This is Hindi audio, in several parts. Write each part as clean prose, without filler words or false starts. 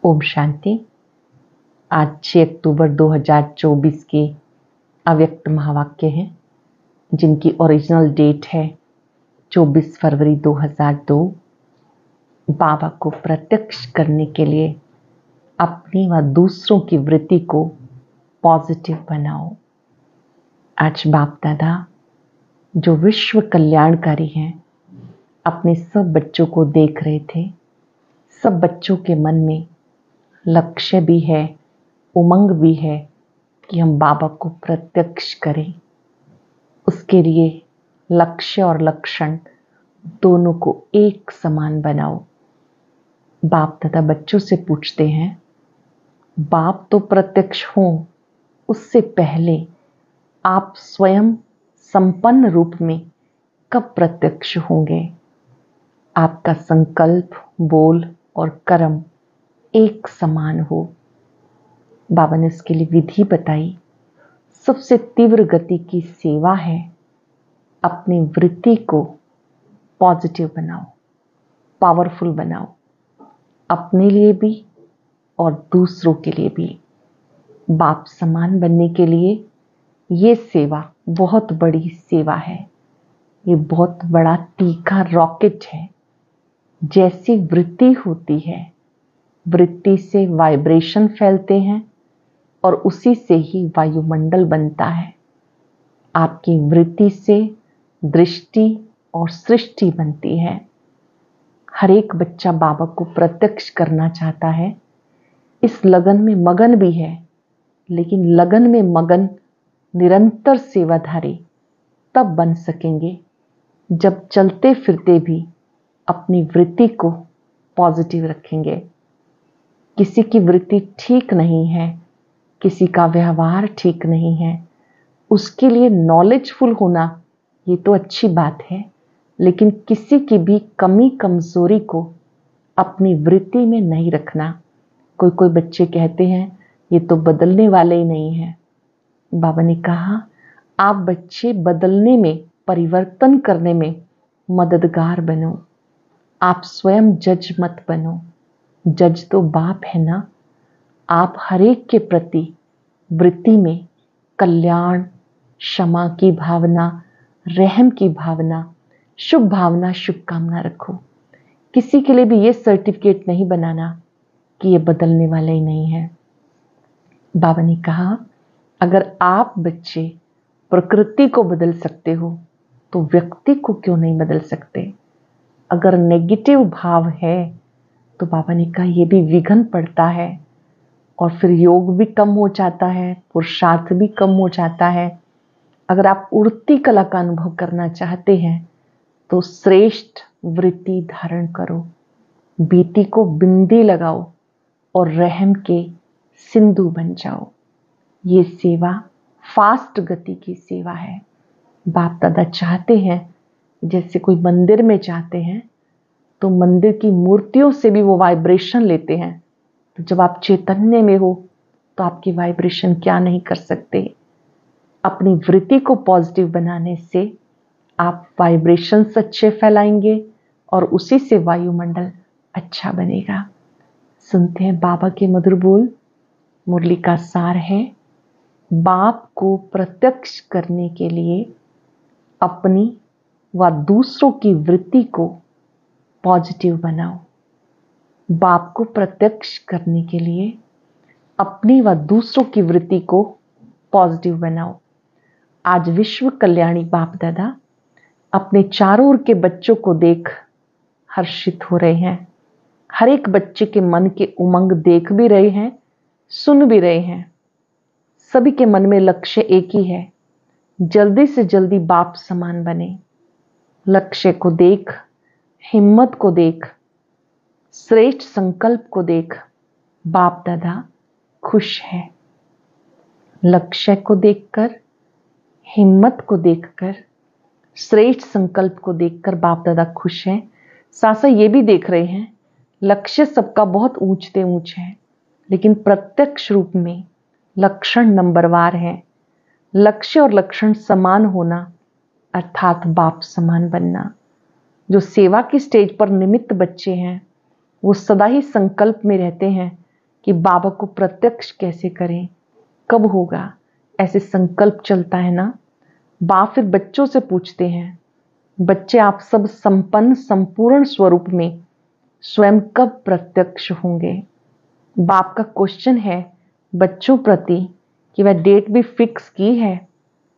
ओम शांति। आज 6 अक्टूबर 2024 के अव्यक्त महावाक्य हैं जिनकी ओरिजिनल डेट है 24 फरवरी 2002। बाबा को प्रत्यक्ष करने के लिए अपनी व दूसरों की वृत्ति को पॉजिटिव बनाओ। आज बाप दादा जो विश्व कल्याणकारी हैं अपने सब बच्चों को देख रहे थे। सब बच्चों के मन में लक्ष्य भी है, उमंग भी है कि हम बाबा को प्रत्यक्ष करें। उसके लिए लक्ष्य और लक्षण दोनों को एक समान बनाओ। बाप दादा बच्चों से पूछते हैं, बाप तो प्रत्यक्ष हों उससे पहले आप स्वयं संपन्न रूप में कब प्रत्यक्ष होंगे? आपका संकल्प, बोल और कर्म एक समान हो। बाबा ने उसके लिए विधि बताई। सबसे तीव्र गति की सेवा है अपनी वृत्ति को पॉजिटिव बनाओ, पावरफुल बनाओ, अपने लिए भी और दूसरों के लिए भी। बाप समान बनने के लिए ये सेवा बहुत बड़ी सेवा है। ये बहुत बड़ा तीखा रॉकेट है। जैसी वृत्ति होती है, वृत्ति से वाइब्रेशन फैलते हैं और उसी से ही वायुमंडल बनता है। आपकी वृत्ति से दृष्टि और सृष्टि बनती है। हर एक बच्चा बाबा को प्रत्यक्ष करना चाहता है। इस लगन में मगन भी है, लेकिन लगन में मगन निरंतर सेवाधारी तब बन सकेंगे जब चलते फिरते भी अपनी वृत्ति को पॉजिटिव रखेंगे। किसी की वृत्ति ठीक नहीं है, किसी का व्यवहार ठीक नहीं है, उसके लिए नॉलेजफुल होना ये तो अच्छी बात है, लेकिन किसी की भी कमी कमजोरी को अपनी वृत्ति में नहीं रखना। कोई कोई बच्चे कहते हैं ये तो बदलने वाले ही नहीं है। बाबा ने कहा आप बच्चे बदलने में, परिवर्तन करने में मददगार बनो। आप स्वयं जज मत बनो। जज तो बाप है ना। आप हरेक के प्रति वृत्ति में कल्याण, क्षमा की भावना, रहम की भावना, शुभ भावना, शुभकामना रखो। किसी के लिए भी ये सर्टिफिकेट नहीं बनाना कि ये बदलने वाला ही नहीं है। बाबा ने कहा अगर आप बच्चे प्रकृति को बदल सकते हो तो व्यक्ति को क्यों नहीं बदल सकते? अगर नेगेटिव भाव है तो बाबा ने कहा ये भी विघ्न पड़ता है और फिर योग भी कम हो जाता है, पुरुषार्थ भी कम हो जाता है। अगर आप उड़ती कला का अनुभव करना चाहते हैं तो श्रेष्ठ वृत्ति धारण करो, बीती को बिंदी लगाओ और रहम के सिंधु बन जाओ। ये सेवा फास्ट गति की सेवा है। बाप दादा चाहते हैं जैसे कोई मंदिर में जाते हैं तो मंदिर की मूर्तियों से भी वो वाइब्रेशन लेते हैं। तो जब आप चैतन्य में हो तो आपकी वाइब्रेशन क्या नहीं कर सकते। अपनी वृत्ति को पॉजिटिव बनाने से आप वाइब्रेशन अच्छे फैलाएंगे और उसी से वायुमंडल अच्छा बनेगा। सुनते हैं बाबा के मधुर बोल। मुरली का सार है, बाप को प्रत्यक्ष करने के लिए अपनी व दूसरों की वृत्ति को पॉजिटिव बनाओ। बाप को प्रत्यक्ष करने के लिए अपनी व दूसरों की वृत्ति को पॉजिटिव बनाओ। आज विश्व कल्याणी बाप दादा अपने चारों ओर के बच्चों को देख हर्षित हो रहे हैं। हर एक बच्चे के मन के उमंग देख भी रहे हैं, सुन भी रहे हैं। सभी के मन में लक्ष्य एक ही है, जल्दी से जल्दी बाप समान बने। लक्ष्य को देख, हिम्मत को देख, श्रेष्ठ संकल्प को देख बाप दादा खुश है। लक्ष्य को देखकर, हिम्मत को देखकर, श्रेष्ठ संकल्प को देखकर बाप दादा खुश हैं। सासा ये भी देख रहे हैं लक्ष्य सबका बहुत ऊंचते ऊंच है, लेकिन प्रत्यक्ष रूप में लक्षण नंबरवार है। लक्ष्य और लक्षण समान होना अर्थात बाप समान बनना। जो सेवा की स्टेज पर निमित्त बच्चे हैं वो सदा ही संकल्प में रहते हैं कि बाबा को प्रत्यक्ष कैसे करें, कब होगा, ऐसे संकल्प चलता है ना। बाप फिर बच्चों से पूछते हैं, बच्चे आप सब संपन्न संपूर्ण स्वरूप में स्वयं कब प्रत्यक्ष होंगे। बाप का क्वेश्चन है बच्चों प्रति कि वह डेट भी फिक्स की है,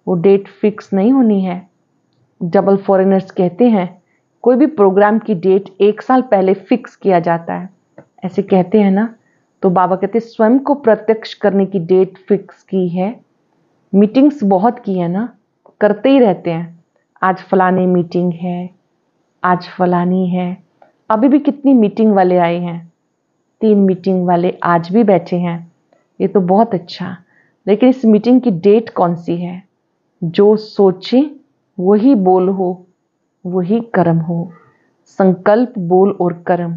वो डेट फिक्स नहीं होनी है। डबल फॉरेनर्स कहते हैं कोई भी प्रोग्राम की डेट 1 साल पहले फिक्स किया जाता है, ऐसे कहते हैं ना। तो बाबा कहते स्वयं को प्रत्यक्ष करने की डेट फिक्स की है। मीटिंग्स बहुत की है ना, करते ही रहते हैं, आज फलाने मीटिंग है, आज फलानी है। अभी भी कितनी मीटिंग वाले आए हैं, 3 मीटिंग वाले आज भी बैठे हैं, ये तो बहुत अच्छा। लेकिन इस मीटिंग की डेट कौन सी है। जो सोचे वही बोल हो, वही कर्म हो। संकल्प, बोल और कर्म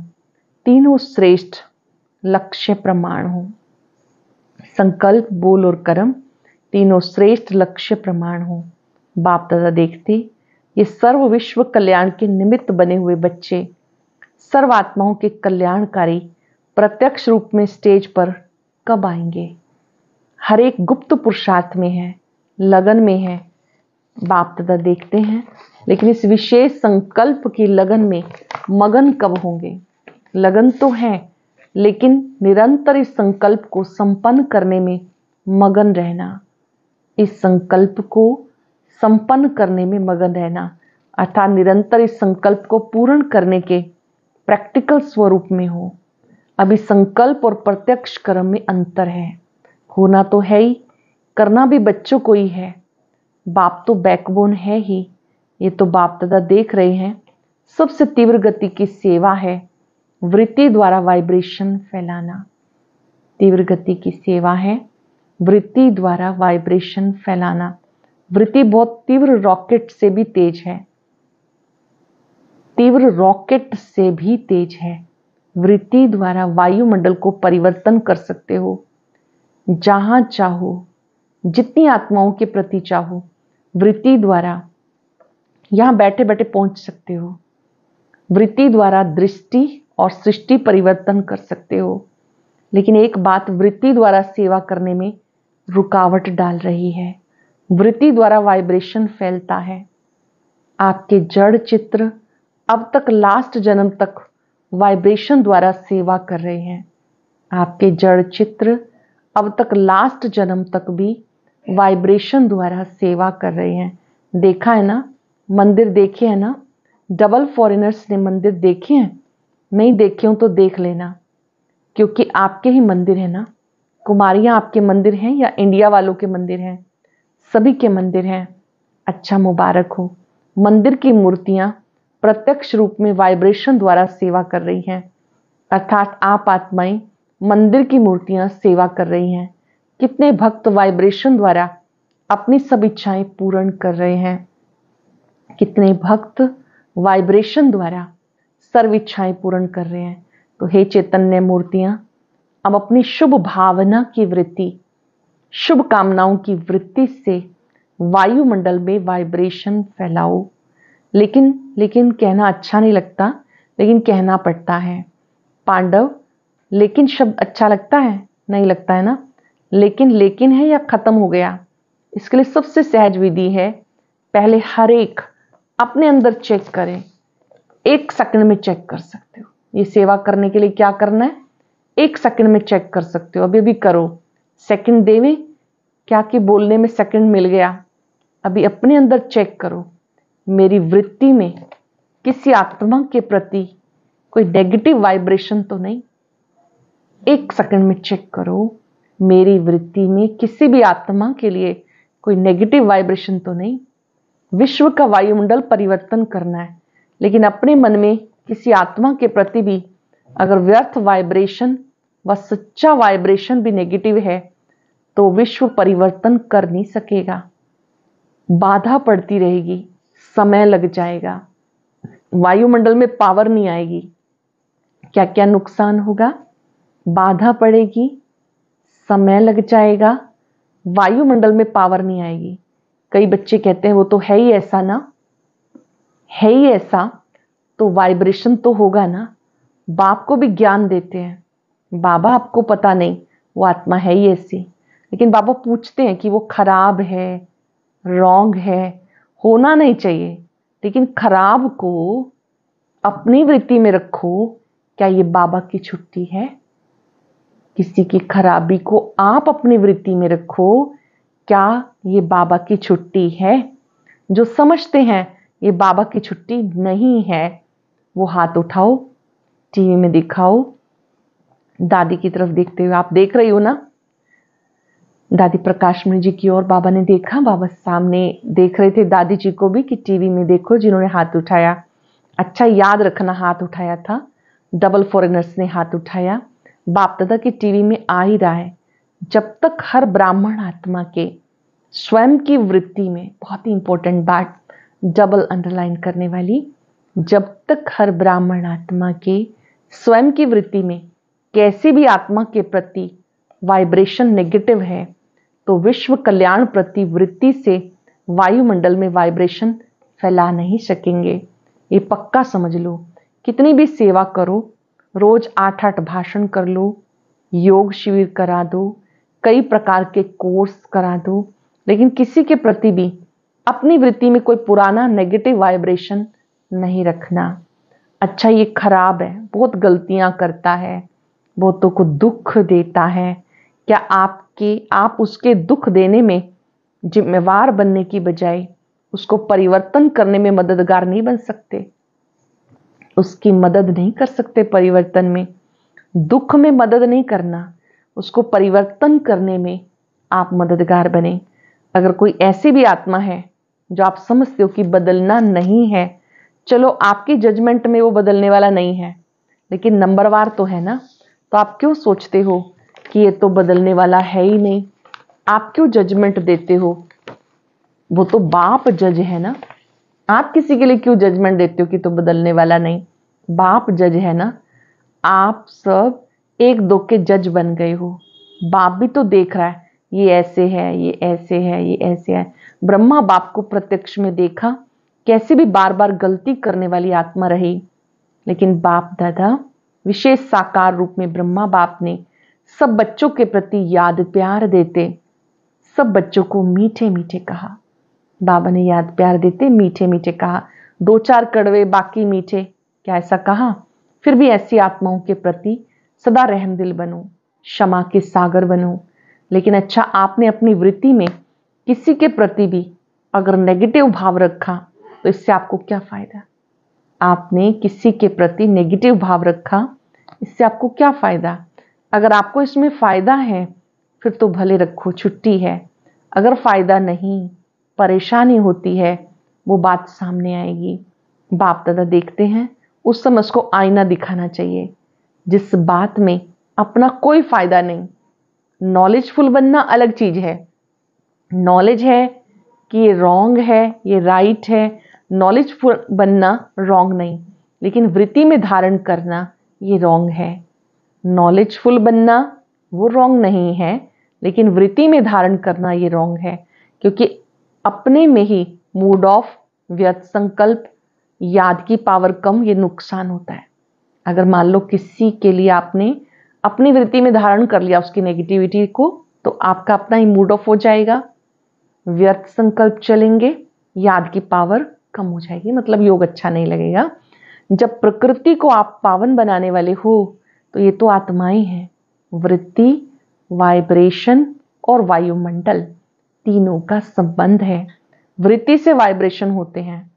तीनों श्रेष्ठ लक्ष्य प्रमाण हो। संकल्प, बोल और कर्म तीनों श्रेष्ठ लक्ष्य प्रमाण हो। बाप दादा देखते ये सर्व विश्व कल्याण के निमित्त बने हुए बच्चे सर्व आत्माओं के कल्याणकारी प्रत्यक्ष रूप में स्टेज पर कब आएंगे। हर एक गुप्त पुरुषार्थ में है, लगन में है, बाप दादा देखते हैं। लेकिन इस विशेष संकल्प की लगन में मगन कब होंगे। लगन तो है, लेकिन निरंतर इस संकल्प को संपन्न करने में मगन रहना, इस संकल्प को संपन्न करने में मगन रहना, अर्थात निरंतर इस संकल्प को पूर्ण करने के प्रैक्टिकल स्वरूप में हो। अभी संकल्प और प्रत्यक्ष कर्म में अंतर है। होना तो है ही, करना भी बच्चों को ही है। बाप तो बैकबोन है ही, ये तो बाप दादा देख रहे हैं। सबसे तीव्र गति की सेवा है वृत्ति द्वारा वाइब्रेशन फैलाना। तीव्र गति की सेवा है वृत्ति द्वारा वाइब्रेशन फैलाना। वृत्ति बहुत तीव्र रॉकेट से भी तेज है, तीव्र रॉकेट से भी तेज है। वृत्ति द्वारा वायुमंडल को परिवर्तन कर सकते हो, जहां चाहो, जितनी आत्माओं के प्रति चाहो, वृत्ति द्वारा यहां बैठे बैठे पहुंच सकते हो। वृत्ति द्वारा दृष्टि और सृष्टि परिवर्तन कर सकते हो। लेकिन एक बात वृत्ति द्वारा सेवा करने में रुकावट डाल रही है। वृत्ति द्वारा वाइब्रेशन फैलता है। आपके जड़ चित्र अब तक लास्ट जन्म तक वाइब्रेशन द्वारा सेवा कर रहे हैं। आपके जड़ चित्र अब तक लास्ट जन्म तक भी वाइब्रेशन द्वारा सेवा कर रहे हैं। देखा है ना, मंदिर देखे है ना। डबल फॉरेनर्स ने मंदिर देखे हैं, नहीं देखे हो तो देख लेना, क्योंकि आपके ही मंदिर है ना। कुमारियां आपके मंदिर हैं या इंडिया वालों के मंदिर हैं, सभी के मंदिर हैं। अच्छा, मुबारक हो। मंदिर की मूर्तियां प्रत्यक्ष रूप में वाइब्रेशन द्वारा सेवा कर रही हैं, अर्थात आप आत्माएं मंदिर की मूर्तियां सेवा कर रही हैं। कितने भक्त वाइब्रेशन द्वारा अपनी सब इच्छाएं पूर्ण कर रहे हैं। कितने भक्त वाइब्रेशन द्वारा सर्व इच्छाएं पूर्ण कर रहे हैं। तो हे चैतन्य मूर्तियां, अब अपनी शुभ भावना की वृत्ति, शुभ कामनाओं की वृत्ति से वायुमंडल में वाइब्रेशन फैलाओ। लेकिन कहना अच्छा नहीं लगता, लेकिन कहना पड़ता है। पांडव, लेकिन शब्द अच्छा लगता है, नहीं लगता है ना। लेकिन है या खत्म हो गया। इसके लिए सबसे सहज विधि है, पहले हर एक अपने अंदर चेक करें। 1 सेकंड में चेक कर सकते हो। ये सेवा करने के लिए क्या करना है, 1 सेकंड में चेक कर सकते हो। अभी भी करो, सेकंड देवे क्या कि बोलने में सेकंड मिल गया। अभी अपने अंदर चेक करो, मेरी वृत्ति में किसी आत्मा के प्रति कोई नेगेटिव वाइब्रेशन तो नहीं। 1 सेकंड में चेक करो, मेरी वृत्ति में किसी भी आत्मा के लिए कोई नेगेटिव वाइब्रेशन तो नहीं। विश्व का वायुमंडल परिवर्तन करना है, लेकिन अपने मन में किसी आत्मा के प्रति भी अगर व्यर्थ वाइब्रेशन व सच्चा वाइब्रेशन भी नेगेटिव है तो विश्व परिवर्तन कर नहीं सकेगा। बाधा पड़ती रहेगी, समय लग जाएगा, वायुमंडल में पावर नहीं आएगी। क्या क्या नुकसान होगा, बाधा पड़ेगी, समय लग जाएगा, वायुमंडल में पावर नहीं आएगी। कई बच्चे कहते हैं वो तो है ही ऐसा ना, है ही ऐसा तो वाइब्रेशन तो होगा ना। बाप को भी ज्ञान देते हैं, बाबा आपको पता नहीं, वो आत्मा है ही ऐसी, लेकिन बाबा पूछते हैं कि वो खराब है, रॉन्ग है, होना नहीं चाहिए, लेकिन खराब को अपनी वृत्ति में रखो, क्या ये बाबा की छुट्टी है? किसी की खराबी को आप अपनी वृत्ति में रखो, क्या ये बाबा की छुट्टी है? जो समझते हैं ये बाबा की छुट्टी नहीं है, वो हाथ उठाओ, टीवी में दिखाओ। दादी की तरफ देखते हुए, आप देख रही हो ना, दादी प्रकाशमणि जी की ओर बाबा ने देखा, बाबा सामने देख रहे थे दादी जी को भी कि टीवी में देखो जिन्होंने हाथ उठाया। अच्छा याद रखना, हाथ उठाया था, डबल फॉरेनर्स ने हाथ उठाया। बाप दादा की टीवी में आ ही रहा है, जब तक हर ब्राह्मण आत्मा के स्वयं की वृत्ति में, बहुत ही इंपॉर्टेंट बात डबल अंडरलाइन करने वाली, जब तक हर ब्राह्मण आत्मा के स्वयं की वृत्ति में कैसी भी आत्मा के प्रति वाइब्रेशन नेगेटिव है, तो विश्व कल्याण प्रति वृत्ति से वायुमंडल में वाइब्रेशन फैला नहीं सकेंगे। ये पक्का समझ लो। कितनी भी सेवा करो, रोज 8-8 भाषण कर लो, योग शिविर करा दो, कई प्रकार के कोर्स करा दो, लेकिन किसी के प्रति भी अपनी वृत्ति में कोई पुराना नेगेटिव वाइब्रेशन नहीं रखना। अच्छा ये खराब है, बहुत गलतियां करता है, बहुतों को दुख देता है, क्या आप उसके दुख देने में जिम्मेवार बनने की बजाय उसको परिवर्तन करने में मददगार नहीं बन सकते? उसकी मदद नहीं कर सकते परिवर्तन में? दुख में मदद नहीं करना, उसको परिवर्तन करने में आप मददगार बने। अगर कोई ऐसी भी आत्मा है जो आप समझते हो कि बदलना नहीं है, चलो आपकी जजमेंट में वो बदलने वाला नहीं है, लेकिन नंबरवार तो है ना, तो आप क्यों सोचते हो कि ये तो बदलने वाला है ही नहीं? आप क्यों जजमेंट देते हो? वो तो बाप जज है ना। आप किसी के लिए क्यों जजमेंट देते हो कि तो बदलने वाला नहीं? बाप जज है ना। आप सब एक दो के जज बन गए हो। बाप भी तो देख रहा है, ये ऐसे है, ये ऐसे है, ये ऐसे है। ब्रह्मा बाप को प्रत्यक्ष में देखा, कैसे भी बार बार गलती करने वाली आत्मा रही, लेकिन बाप दादा विशेष साकार रूप में ब्रह्मा बाप ने सब बच्चों के प्रति याद प्यार देते, सब बच्चों को मीठे मीठे कहा। बाबा ने याद प्यार देते मीठे मीठे कहा, 2-4 कड़वे बाकी मीठे, क्या ऐसा कहा? फिर भी ऐसी आत्माओं के प्रति सदा रहमदिल बनो, क्षमा के सागर बनो। लेकिन अच्छा आपने अपनी वृत्ति में किसी के प्रति भी अगर नेगेटिव भाव रखा, तो इससे आपको क्या फायदा? आपने किसी के प्रति नेगेटिव भाव रखा, इससे आपको क्या फायदा? अगर आपको इसमें फायदा है फिर तो भले रखो, छुट्टी है। अगर फायदा नहीं, परेशानी होती है, वो बात सामने आएगी। बाप दादा देखते हैं, उस समय उसको आईना दिखाना चाहिए। जिस बात में अपना कोई फायदा नहीं, नॉलेजफुल बनना अलग चीज है। नॉलेज है कि ये रॉन्ग है, ये राइट है, नॉलेजफुल बनना रॉन्ग नहीं, लेकिन वृत्ति में धारण करना ये रॉन्ग है। नॉलेजफुल बनना वो रॉन्ग नहीं है, लेकिन वृत्ति में धारण करना ये रॉन्ग है, क्योंकि अपने में ही मूड ऑफ, व्यर्थ संकल्प, याद की पावर कम, ये नुकसान होता है। अगर मान लो किसी के लिए आपने अपनी वृत्ति में धारण कर लिया उसकी नेगेटिविटी को, तो आपका अपना ही मूड ऑफ हो जाएगा, व्यर्थ संकल्प चलेंगे, याद की पावर कम हो जाएगी, मतलब योग अच्छा नहीं लगेगा। जब प्रकृति को आप पावन बनाने वाले हो, तो ये तो आत्माएं हैं। वृत्ति, वाइब्रेशन और वायुमंडल तीनों का संबंध है। वृत्ति से वाइब्रेशन होते हैं,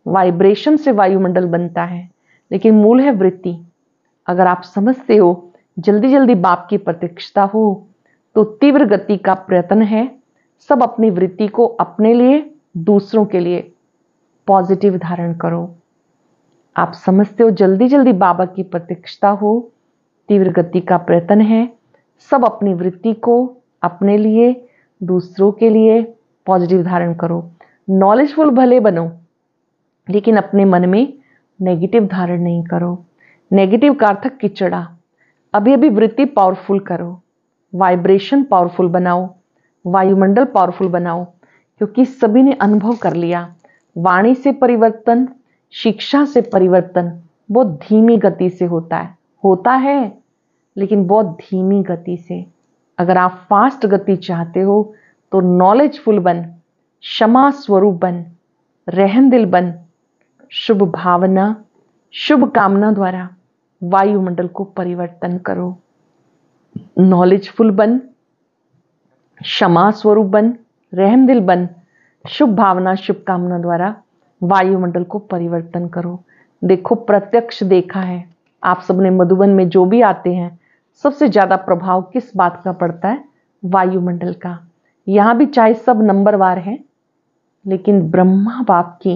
वाइब्रेशन से वायुमंडल बनता है, लेकिन मूल है वृत्ति। अगर आप समझते हो जल्दी जल्दी बाप की प्रत्यक्षता हो, तो तीव्र गति का प्रयत्न है सब अपनी वृत्ति को अपने लिए, दूसरों के लिए पॉजिटिव धारण करो। आप समझते हो जल्दी जल्दी बाबा की प्रत्यक्षता हो, तीव्र गति का प्रयत्न है सब अपनी वृत्ति को अपने लिए, दूसरों के लिए पॉजिटिव धारण करो। नॉलेजफुल भले बनो, लेकिन अपने मन में नेगेटिव धारण नहीं करो। नेगेटिव का अर्थ किचड़ा। अभी अभी वृत्ति पावरफुल करो, वाइब्रेशन पावरफुल बनाओ, वायुमंडल पावरफुल बनाओ, क्योंकि सभी ने अनुभव कर लिया वाणी से परिवर्तन, शिक्षा से परिवर्तन बहुत धीमी गति से होता है, लेकिन बहुत धीमी गति से। अगर आप फास्ट गति चाहते हो तो नॉलेजफुल बन, क्षमा स्वरूप बन, रहमदिल बन, शुभ भावना, शुभ कामना द्वारा वायुमंडल को परिवर्तन करो। नॉलेजफुल बन, क्षमा स्वरूप बन, रहमदिल बन, शुभ भावना, शुभ कामना द्वारा वायुमंडल को परिवर्तन करो। देखो, प्रत्यक्ष देखा है आप सबने, मधुबन में जो भी आते हैं सबसे ज्यादा प्रभाव किस बात का पड़ता है? वायुमंडल का। यहां भी चाहे सब नंबरवार है, लेकिन ब्रह्मा बाप की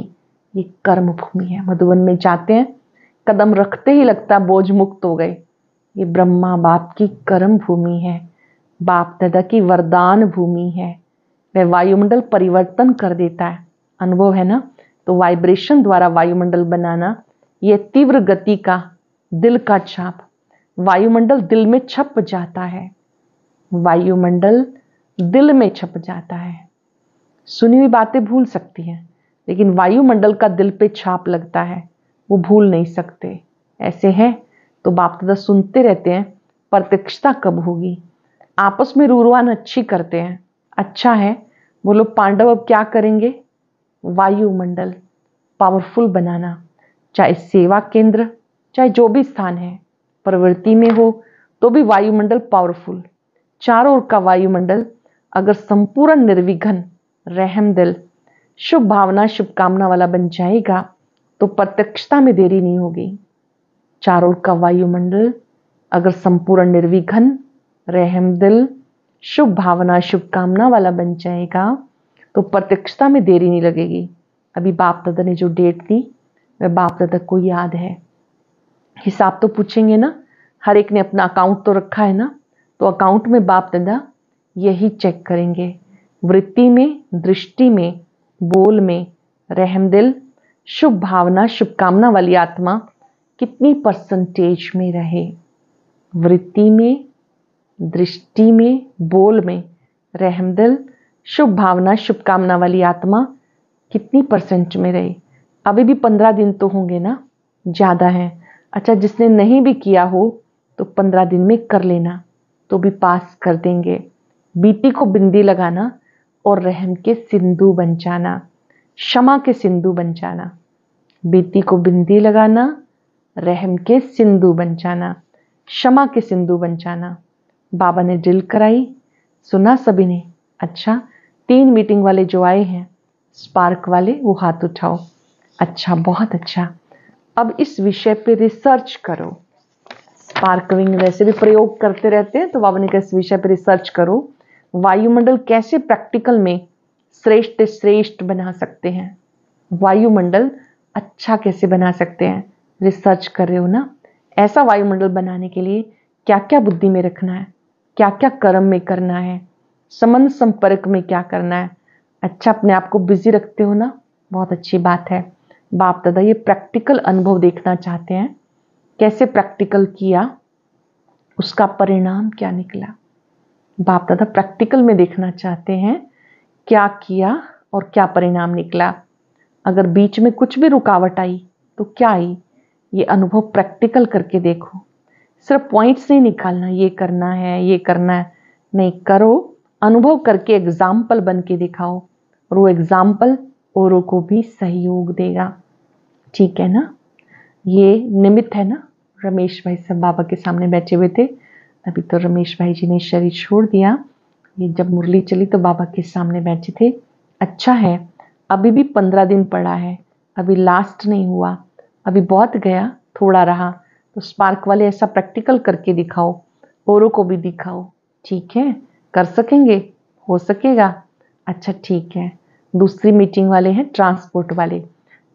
ये कर्म भूमि है। मधुबन में जाते हैं, कदम रखते ही लगता बोझ मुक्त हो गए। ये ब्रह्मा बाप की कर्म भूमि है, बाप दादा की वरदान भूमि है। वह वायुमंडल परिवर्तन कर देता है। अनुभव है ना? तो वाइब्रेशन द्वारा वायुमंडल बनाना, यह तीव्र गति का दिल का छाप। वायुमंडल दिल में छप जाता है, वायुमंडल दिल में छप जाता है। सुनी हुई बातें भूल सकती हैं, लेकिन वायुमंडल का दिल पे छाप लगता है, वो भूल नहीं सकते। ऐसे है तो बाप दादा सुनते रहते हैं, प्रत्यक्षता कब होगी? आपस में रूरवान अच्छी करते हैं, अच्छा है। बोलो पांडव अब क्या करेंगे? वायुमंडल पावरफुल बनाना, चाहे सेवा केंद्र, चाहे जो भी स्थान है, प्रवृत्ति में हो तो भी वायुमंडल पावरफुल। चारों ओर का वायुमंडल अगर संपूर्ण निर्विघ्न, रहमदिल, शुभ भावना, शुभकामना वाला बन जाएगा तो प्रत्यक्षता में देरी नहीं होगी। चारों ओर का वायुमंडल अगर संपूर्ण निर्विघ्न, रहमदिल, शुभ भावना, शुभकामना वाला बन जाएगा तो प्रत्यक्षता में देरी नहीं लगेगी। अभी बाप दादा ने जो डेट दी वह बाप दादा को याद है। हिसाब तो पूछेंगे ना, हर एक ने अपना अकाउंट तो रखा है ना, तो अकाउंट में बाप दादा यही चेक करेंगे। वृत्ति में, दृष्टि में, बोल में, रहमदिल, शुभ भावना, शुभकामना वाली आत्मा कितनी परसेंटेज में रहे। वृत्ति में, दृष्टि में, बोल में, रहमदिल, शुभ भावना, शुभकामना वाली आत्मा कितनी परसेंट में रहे। अभी भी 15 दिन तो होंगे ना, ज्यादा है। अच्छा, जिसने नहीं भी किया हो तो 15 दिन में कर लेना, तो भी पास कर देंगे। बीती को बिंदी लगाना और रहम के सिंधु बन जाना, क्षमा के सिंधु बन जाना। बीती को बिंदी लगाना, रहम के सिंधु बन जाना, क्षमा के सिंधु बन जाना। बाबा ने ड्रिल कराई, सुना सभी ने? अच्छा, 3 मीटिंग वाले जो आए हैं, स्पार्क वाले, वो हाथ उठाओ। अच्छा, बहुत अच्छा। अब इस विषय पे रिसर्च करो। स्पार्कलिंग वैसे भी प्रयोग करते रहते हैं, तो बाबा ने कहा इस विषय पे रिसर्च करो, वायुमंडल कैसे प्रैक्टिकल में श्रेष्ठ से श्रेष्ठ बना सकते हैं, वायुमंडल अच्छा कैसे बना सकते हैं। रिसर्च कर रहे हो ना? ऐसा वायुमंडल बनाने के लिए क्या क्या बुद्धि में रखना है, क्या क्या कर्म में करना है, संबंध संपर्क में क्या करना है। अच्छा, अपने आप को बिजी रखते हो ना, बहुत अच्छी बात है। बाप दादा ये प्रैक्टिकल अनुभव देखना चाहते हैं, कैसे प्रैक्टिकल किया, उसका परिणाम क्या निकला। बाप दादा प्रैक्टिकल में देखना चाहते हैं क्या किया और क्या परिणाम निकला। अगर बीच में कुछ भी रुकावट आई तो क्या आई, ये अनुभव प्रैक्टिकल करके देखो। सिर्फ पॉइंट्स नहीं निकालना, ये करना है, ये करना है, नहीं, करो, अनुभव करके एग्जाम्पल बन के दिखाओ, और वो एग्जाम्पल औरों को भी सहयोग देगा। ठीक है ना? ये निमित्त है ना? रमेश भाई सब बाबा के सामने बैठे हुए थे। अभी तो रमेश भाई जी ने शरीर छोड़ दिया। ये जब मुरली चली तो बाबा के सामने बैठे थे। अच्छा है, अभी भी 15 दिन पड़ा है, अभी लास्ट नहीं हुआ, अभी बहुत गया, थोड़ा रहा। तो स्पार्क वाले ऐसा प्रैक्टिकल करके दिखाओ, औरों को भी दिखाओ। ठीक है? कर सकेंगे? हो सकेगा? अच्छा, ठीक है। दूसरी मीटिंग वाले हैं ट्रांसपोर्ट वाले।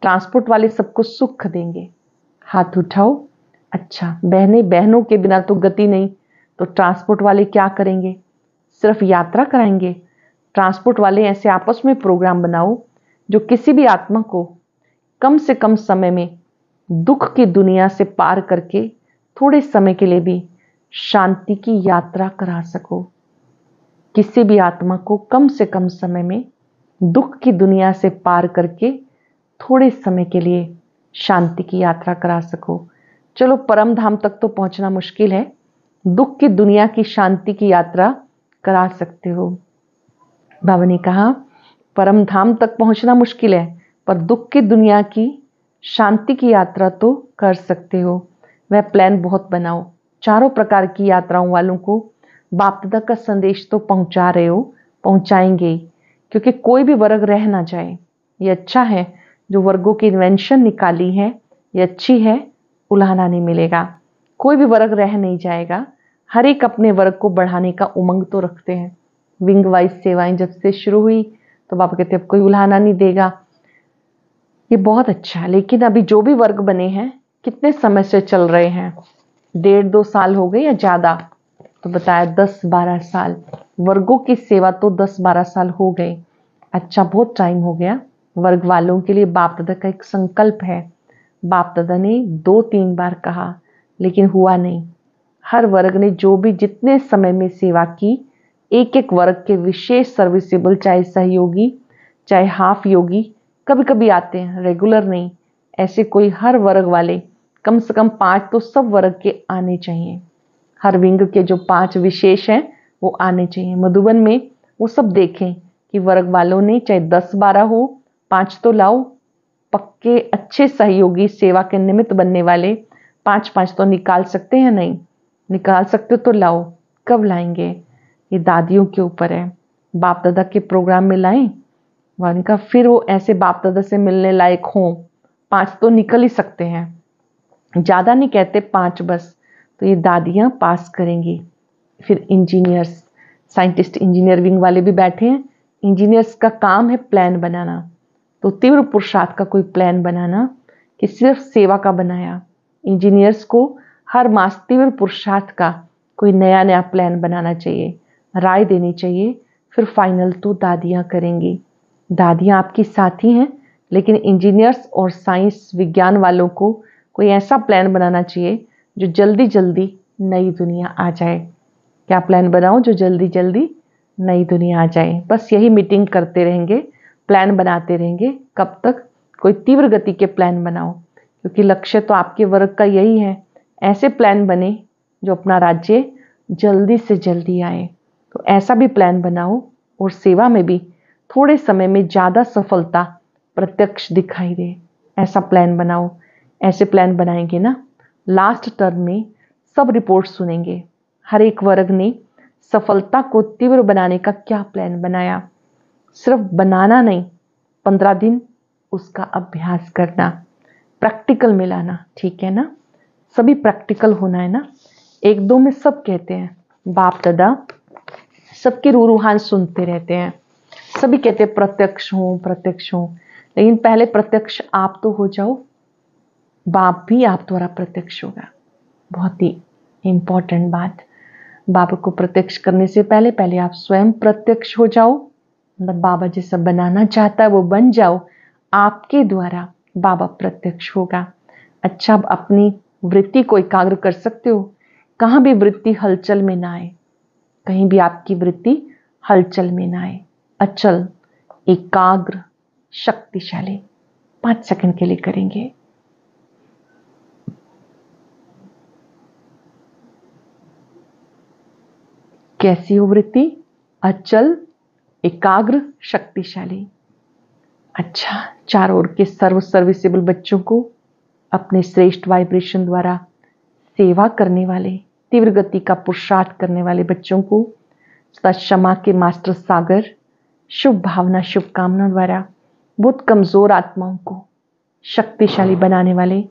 ट्रांसपोर्ट वाले सबको सुख देंगे, हाथ उठाओ। अच्छा, बहनों के बिना तो गति नहीं, तो ट्रांसपोर्ट वाले क्या करेंगे? सिर्फ यात्रा कराएंगे। ट्रांसपोर्ट वाले ऐसे आपस में प्रोग्राम बनाओ जो किसी भी आत्मा को कम से कम समय में दुख की दुनिया से पार करके थोड़े समय के लिए भी शांति की यात्रा करा सको। किसी भी आत्मा को कम से कम समय में दुख की दुनिया से पार करके थोड़े समय के लिए शांति की यात्रा करा सको। चलो, परम धाम तक तो पहुंचना मुश्किल है, दुख की दुनिया की शांति की यात्रा करा सकते हो। बाबा ने कहा परम धाम तक पहुंचना मुश्किल है, पर दुख की दुनिया की शांति की यात्रा तो कर सकते हो। वह प्लान बहुत बनाओ। चारों प्रकार की यात्राओं वालों को बाप दादा का संदेश तो पहुंचा रहे हो, पहुंचाएंगे, क्योंकि कोई भी वर्ग रह ना जाए। ये अच्छा है जो वर्गों की इन्वेंशन निकाली है, ये अच्छी है, उल्हाना नहीं मिलेगा। कोई भी वर्ग रह नहीं जाएगा। हर एक अपने वर्ग को बढ़ाने का उमंग तो रखते हैं। विंग वाइज सेवाएं जब से शुरू हुई तो बाबा कहते अब कोई उल्हाना नहीं देगा। ये बहुत अच्छा है। लेकिन अभी जो भी वर्ग बने हैं कितने समय से चल रहे हैं? 1.5-2 साल हो गए या ज्यादा? तो बताया 10-12 साल। वर्गों की सेवा तो 10-12 साल हो गए। अच्छा, बहुत टाइम हो गया। वर्ग वालों के लिए बाप दादा का एक संकल्प है। बाप दादा ने 2-3 बार कहा लेकिन हुआ नहीं। हर वर्ग ने जो भी जितने समय में सेवा की, एक एक वर्ग के विशेष सर्विसेबल, चाहे सहयोगी चाहे हाफ योगी, कभी कभी आते हैं, रेगुलर नहीं। ऐसे कोई हर वर्ग वाले कम से कम 5 तो सब वर्ग के आने चाहिए। हर विंग के जो 5 विशेष हैं वो आने चाहिए। मधुबन में वो सब देखें कि वर्ग वालों ने चाहे 10-12 हो, 5 तो लाओ। पक्के अच्छे सहयोगी, सेवा के निमित्त बनने वाले 5-5 तो निकाल सकते हैं? नहीं निकाल सकते तो लाओ। कब लाएंगे? ये दादियों के ऊपर है। बाप दादा के प्रोग्राम में लाएं, उनका फिर वो ऐसे बाप दादा से मिलने लायक हों। 5 तो निकल ही सकते हैं, ज्यादा नहीं कहते, 5 बस। तो ये दादियां पास करेंगी। फिर इंजीनियर्स, साइंटिस्ट, इंजीनियर विंग वाले भी बैठे हैं। इंजीनियर्स का काम है प्लान बनाना। तो तीव्र पुरुषार्थ का कोई प्लान बनाना कि सिर्फ सेवा का बनाया। इंजीनियर्स को हर मास तीव्र पुरुषार्थ का कोई नया नया प्लान बनाना चाहिए, राय देनी चाहिए। फिर फाइनल तो दादियां करेंगी। दादियां आपकी साथी हैं, लेकिन इंजीनियर्स और साइंस विज्ञान वालों को कोई ऐसा प्लान बनाना चाहिए जो जल्दी जल्दी नई दुनिया आ जाए। क्या प्लान बनाओ जो जल्दी जल्दी नई दुनिया आ जाए? बस यही मीटिंग करते रहेंगे, प्लान बनाते रहेंगे। कब तक? कोई तीव्र गति के प्लान बनाओ, क्योंकि लक्ष्य तो आपके वर्ग का यही है। ऐसे प्लान बने जो अपना राज्य जल्दी से जल्दी आए। तो ऐसा भी प्लान बनाओ और सेवा में भी थोड़े समय में ज्यादा सफलता प्रत्यक्ष दिखाई दे। ऐसा प्लान बनाओ। ऐसे प्लान बनाएंगे ना, लास्ट टर्म में सब रिपोर्ट सुनेंगे। हर एक वर्ग ने सफलता को तीव्र बनाने का क्या प्लान बनाया। सिर्फ बनाना नहीं, 15 दिन उसका अभ्यास करना, प्रैक्टिकल में लाना। ठीक है ना? सभी प्रैक्टिकल होना है ना। 1-2 में सब कहते हैं, बाप दादा सबके रूहान सुनते रहते हैं। सभी कहते हैं प्रत्यक्ष हूं, प्रत्यक्ष हूं। लेकिन पहले प्रत्यक्ष आप तो हो जाओ, बाप भी आप द्वारा प्रत्यक्ष होगा। बहुत ही इंपॉर्टेंट बात। बाबा को प्रत्यक्ष करने से पहले पहले आप स्वयं प्रत्यक्ष हो जाओ। मतलब बाबा जैसा बनाना चाहता है वो बन जाओ। आपके द्वारा बाबा प्रत्यक्ष होगा। अच्छा, अब अपनी वृत्ति को एकाग्र कर सकते हो। कहां भी वृत्ति हलचल में ना आए, कहीं भी आपकी वृत्ति हलचल में ना आए। अचल, एकाग्र, शक्तिशाली 5 सेकंड के लिए करेंगे। कैसी हो वृत्ति? अचल, एकाग्र, शक्तिशाली। अच्छा, चारों ओर के सर्विसेबल बच्चों को अपने श्रेष्ठ वाइब्रेशन द्वारा सेवा करने वाले, तीव्र गति का पुरुषार्थ करने वाले बच्चों को सदा क्षमा के मास्टर सागर शुभ भावना, शुभकामना द्वारा बहुत कमजोर आत्माओं को शक्तिशाली बनाने वाले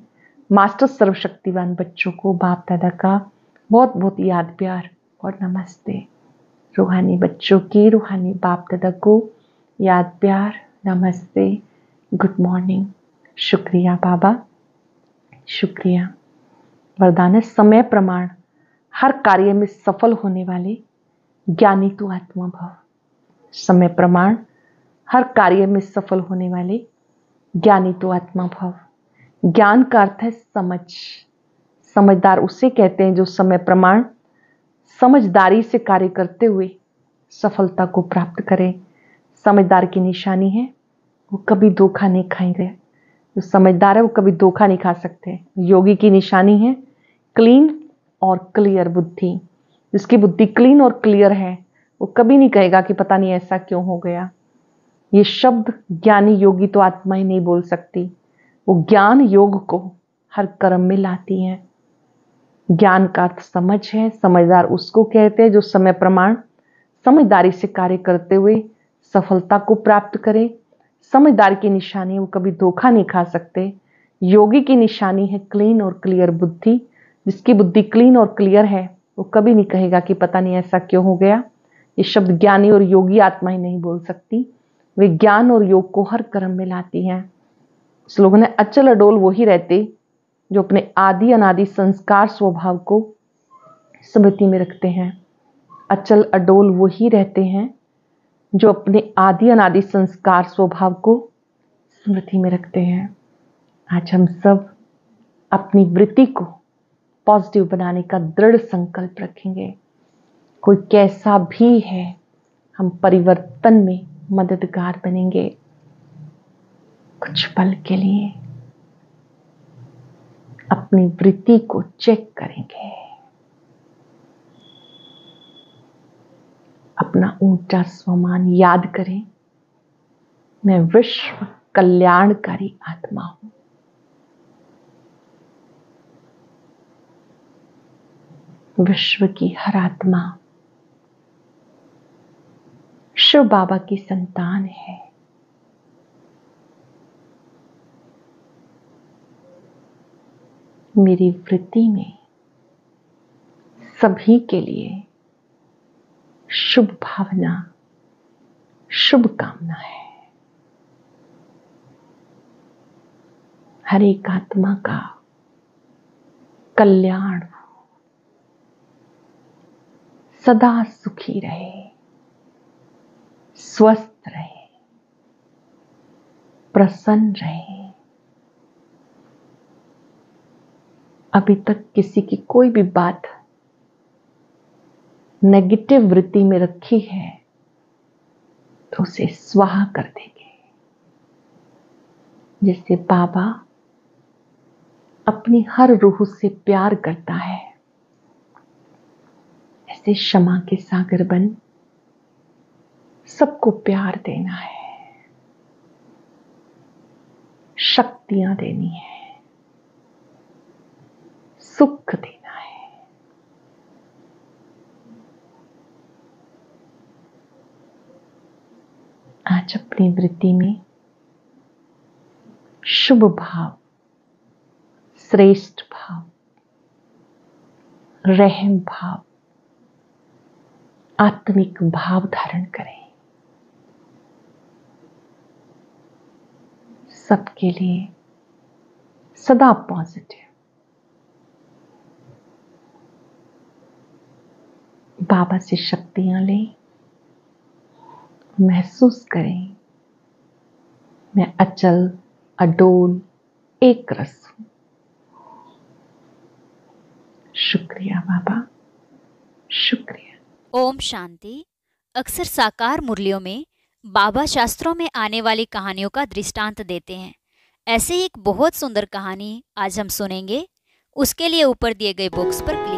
मास्टर सर्वशक्तिवान बच्चों को बाप दादा का बहुत बहुत याद, प्यार और नमस्ते। रूहानी बच्चों की रूहानी बाप दादा को याद, प्यार, नमस्ते, गुड मॉर्निंग। शुक्रिया बाबा, शुक्रिया। वरदान है समय प्रमाण, हर कार्य में सफल होने वाले ज्ञानी तो आत्मा भव। समय प्रमाण, हर कार्य में सफल होने वाले ज्ञानी तो आत्मा भव। ज्ञान का अर्थ है समझ। समझदार उसे कहते हैं जो समय प्रमाण समझदारी से कार्य करते हुए सफलता को प्राप्त करे। समझदार की निशानी है वो कभी धोखा नहीं खाएंगे। जो समझदार है वो कभी धोखा नहीं खा सकते। योगी की निशानी है क्लीन और क्लियर बुद्धि। जिसकी बुद्धि क्लीन और क्लियर है वो कभी नहीं कहेगा कि पता नहीं ऐसा क्यों हो गया। ये शब्द ज्ञानी योगी तो आत्मा ही नहीं बोल सकती, वो ज्ञान योग को हर कर्म में लाती हैं। ज्ञान का अर्थ समझ है। समझदार उसको कहते हैं जो समय प्रमाण समझदारी से कार्य करते हुए सफलता को प्राप्त करे। समझदार की निशानी वो कभी धोखा नहीं खा सकते। योगी की निशानी है क्लीन और क्लियर बुद्धि। जिसकी बुद्धि क्लीन और क्लियर है वो कभी नहीं कहेगा कि पता नहीं ऐसा क्यों हो गया। ये शब्द ज्ञानी और योगी आत्मा ही नहीं बोल सकती, वे ज्ञान और योग को हर कर्म में लाती हैं। स्लोगन है अचल अडोल वही रहते जो अपने आदि अनादि संस्कार स्वभाव को स्मृति में रखते हैं। अचल अडोल वही रहते हैं जो अपने आदि अनादि संस्कार स्वभाव को स्मृति में रखते हैं। आज हम सब अपनी वृत्ति को पॉजिटिव बनाने का दृढ़ संकल्प रखेंगे। कोई कैसा भी है, हम परिवर्तन में मददगार बनेंगे। कुछ पल के लिए अपनी वृत्ति को चेक करेंगे। अपना ऊंचा स्वमान याद करें, मैं विश्व कल्याणकारी आत्मा हूं। विश्व की हर आत्मा शिव बाबा की संतान है। मेरी वृत्ति में सभी के लिए शुभ भावना, शुभ कामना है। हर एक आत्मा का कल्याण हो, सदा सुखी रहे, स्वस्थ रहे, प्रसन्न रहे। अभी तक किसी की कोई भी बात नेगेटिव वृत्ति में रखी है तो उसे स्वाहा कर देंगे। जैसे बाबा अपनी हर रूह से प्यार करता है, ऐसे क्षमा के सागर बन सबको प्यार देना है, शक्तियां देनी है, सुख देना है। आज अपनी वृत्ति में शुभ भाव, श्रेष्ठ भाव, रहम भाव, आत्मिक भाव धारण करें। सबके लिए सदा पॉजिटिव। बाबा से शक्तियां लें, महसूस करें मैं अचल अडोल एक रस हूं। शुक्रिया बाबा, शुक्रिया। ओम शांति। अक्सर साकार मुरलियों में बाबा शास्त्रों में आने वाली कहानियों का दृष्टांत देते हैं। ऐसे ही एक बहुत सुंदर कहानी आज हम सुनेंगे। उसके लिए ऊपर दिए गए बॉक्स पर क्लिक